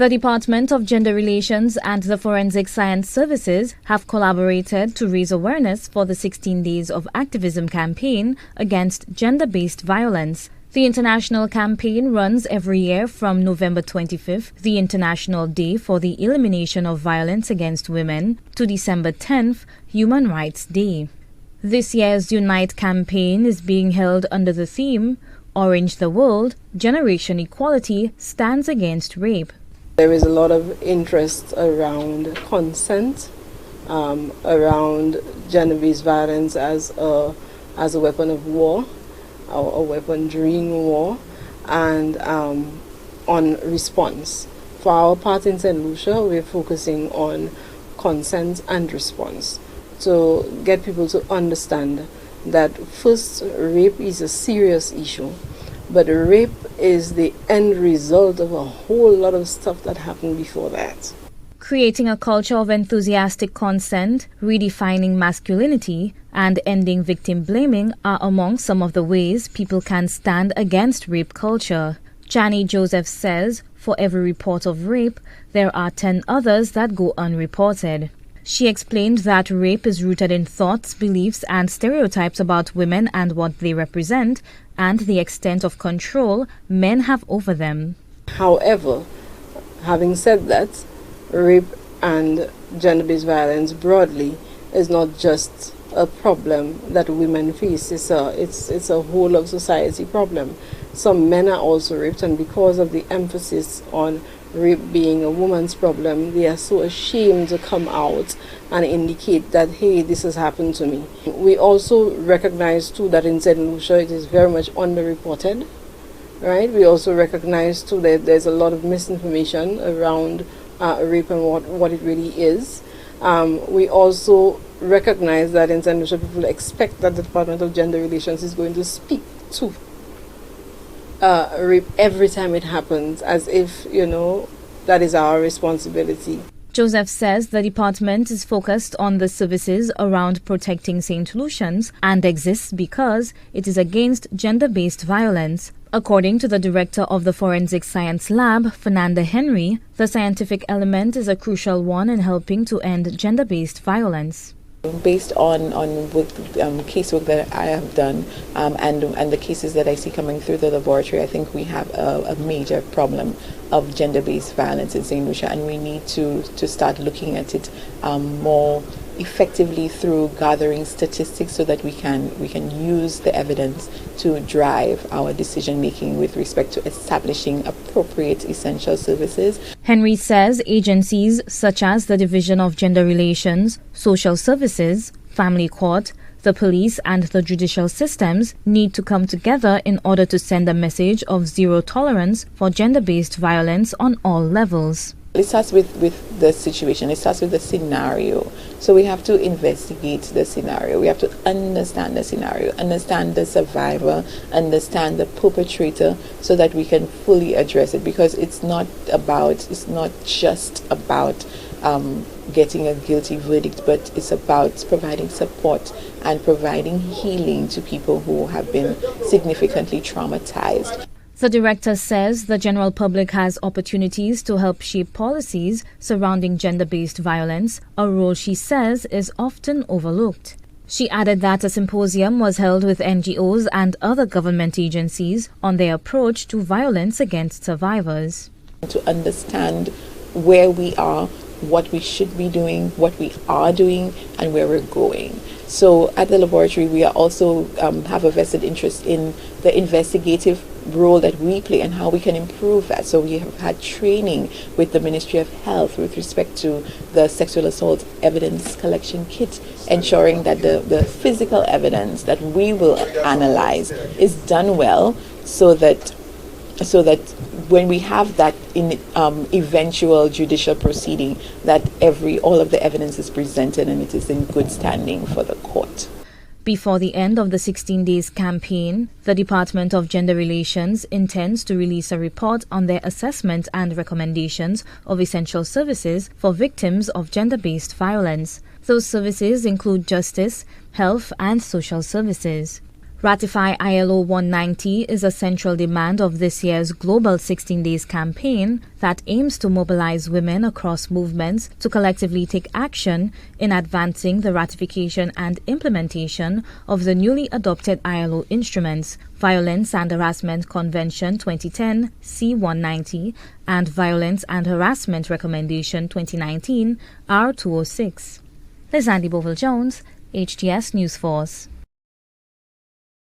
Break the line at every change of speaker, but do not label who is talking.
The Department of Gender Relations and the Forensic Science Services have collaborated to raise awareness for the 16 Days of Activism campaign against gender-based violence. The international campaign runs every year from November 25th, the International Day for the Elimination of Violence Against Women, to December 10th, Human Rights Day. This year's Unite campaign is being held under the theme, Orange the World, Generation Equality Stands Against Rape.
There is a lot of interest around consent, around gender-based violence as a weapon of war, or a weapon during war, and on response. For our part in St. Lucia, we're focusing on consent and response to get people to understand that first, rape is a serious issue. But rape is the end result of a whole lot of stuff that happened before that.
Creating a culture of enthusiastic consent, redefining masculinity, and ending victim blaming are among some of the ways people can stand against rape culture. Janie Joseph says, for every report of rape, there are 10 others that go unreported. She explained that rape is rooted in thoughts, beliefs, and stereotypes about women and what they represent, and the extent of control men have over them.
However, having said that, rape and gender-based violence broadly is not just a problem that women face. It's a whole of society problem. Some men are also raped, and because of the emphasis on rape being a woman's problem, they are so ashamed to come out and indicate that, hey, this has happened to me. We also recognize too that in St. Lucia it is very much underreported, right? We also recognize too that there's a lot of misinformation around rape and what it really is. We also recognize that in St. Lucia people expect that the Department of Gender Relations is going to speak to rape every time it happens, as if, that is our responsibility.
Joseph says the department is focused on the services around protecting St. Lucians and exists because it is against gender-based violence. According to the director of the Forensic Science Lab, Fernanda Henry, the scientific element is a crucial one in helping to end gender-based violence.
Based on casework that I have done and the cases that I see coming through the laboratory, I think we have a major problem of gender-based violence in St. Lucia, and we need to start looking at it more effectively through gathering statistics so that we can use the evidence to drive our decision making with respect to establishing appropriate essential services.
Henry says agencies such as the Division of Gender Relations, Social Services, Family Court, the police and the judicial systems need to come together in order to send a message of zero tolerance for gender-based violence on all levels.
It starts with the situation, it starts with the scenario. So we have to investigate the scenario. We have to understand the scenario, understand the survivor, understand the perpetrator, so that we can fully address it. Because it's not just about getting a guilty verdict, but it's about providing support and providing healing to people who have been significantly traumatized.
The director says the general public has opportunities to help shape policies surrounding gender-based violence, a role she says is often overlooked. She added that a symposium was held with NGOs and other government agencies on their approach to violence against survivors.
To understand where we are, what we should be doing, what we are doing, and where we're going. So at the laboratory, we are also have a vested interest in the investigative role that we play and how we can improve that. So we have had training with the Ministry of Health with respect to the sexual assault evidence collection kit, ensuring that the physical evidence that we will analyze is done well, so that when we have that in eventual judicial proceeding, that all of the evidence is presented and it is in good standing for the court.
Before the end of the 16 Days campaign, the Department of Gender Relations intends to release a report on their assessment and recommendations of essential services for victims of gender-based violence. Those services include justice, health, and social services. Ratify ILO 190 is a central demand of this year's global 16 Days campaign that aims to mobilize women across movements to collectively take action in advancing the ratification and implementation of the newly adopted ILO instruments, Violence and Harassment Convention 2010 C190 and Violence and Harassment Recommendation 2019 R206. Lizandy Bovell-Jones, HTS News Force.